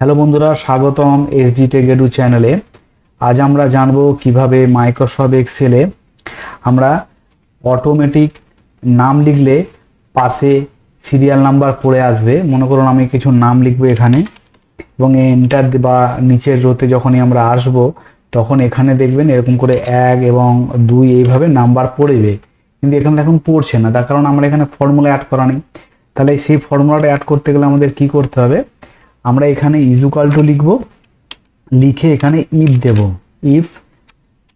Hello বন্ধুরা, স্বাগতম SG take edu চ্যানেলে। আজ আমরা জানবো কিভাবে মাইক্রোসফট এক্সেলে আমরা অটোমেটিক নাম লিখলে পাশে সিরিয়াল নাম্বার পড়ে আসবে। মনে করুন আমি কিছু নাম লিখবো এখানে এবং এন্টার বা নিচের রোতে যখনই আমরা আসব তখন এখানে দেখবেন এরকম করে 1 এবং 2 এইভাবে নাম্বার পড়বে, কিন্তু এখানে এখন পড়ছে না। তার কারণ আমরা এখানে ফর্মুলা অ্যাড করা নেই। তাহলে সেই ফর্মুলাটা অ্যাড করতে গেলে আমাদের কি করতে হবে? আমরা এখানে ইজুকাল টু লিখব, লিখে এখানে ইফ দেব। ইফ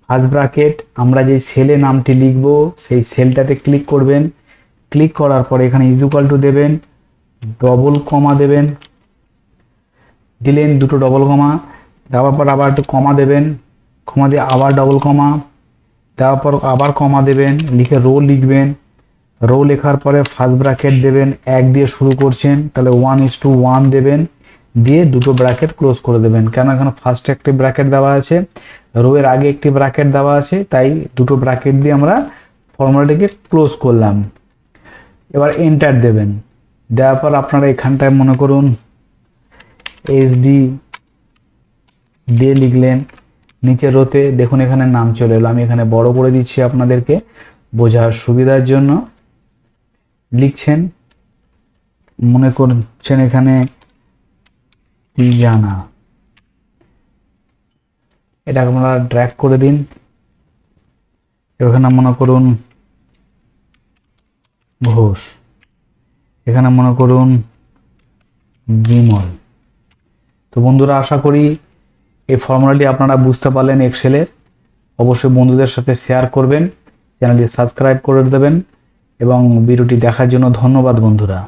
ফার্স্ট ব্র্যাকেট আমরা যে সেলে নামটি লিখব সেই সেলটাতে ক্লিক করবেন। ক্লিক করার পরে এখানে ইজুকাল টু দেবেন, ডবল কমা দেবেন, দিলেন দুটো ডবল কমা, দেওয়ার পর আবার একটু কমা দেবেন, কমা দিয়ে আবার ডবল কমা, দেওয়ার পর আবার কমা দেবেন, লিখে রো লিখবেন। রো লেখার পরে ফার্স্ট ব্র্যাকেট দেবেন, 1 দিয়ে শুরু করছেন তাহলে 1:1 দেবেন, দিয়ে দুটো ব্র্যাকেট ক্লোজ করে দেবেন। কেন এখানে ফার্স্টে একটি ব্র্যাকেট দেওয়া আছে, রো এর আগে একটি ব্র্যাকেট দেওয়া আছে, তাই দুটো ব্র্যাকেট দিয়ে আমরা ফর্মুলাটিকে ক্লোজ করলাম। এবার এন্টার দেবেন। দেওয়ার পর আপনারা এখানটায় মনে করুন এসডি দিয়ে লিখলেন, নিচের রোতে দেখুন এখানে নাম চলে এলো। আমি এখানে বড় করে দিচ্ছি আপনাদেরকে বোঝার সুবিধার জন্য। লিখছেন, মনে করছেন এখানে কি জানা, এটা আপনারা ড্র্যাগ করে দিন। এখানে মনে করুন ঘোষ, এখানে মনে করুন বিমল। তো বন্ধুরা, আশা করি এই ফর্মুলাটি আপনারা বুঝতে পারলেন এক্সেলের। অবশ্যই বন্ধুদের সাথে শেয়ার করবেন, চ্যানেলটি সাবস্ক্রাইব করে দেবেন এবং ভিডিওটি দেখার জন্য ধন্যবাদ বন্ধুরা।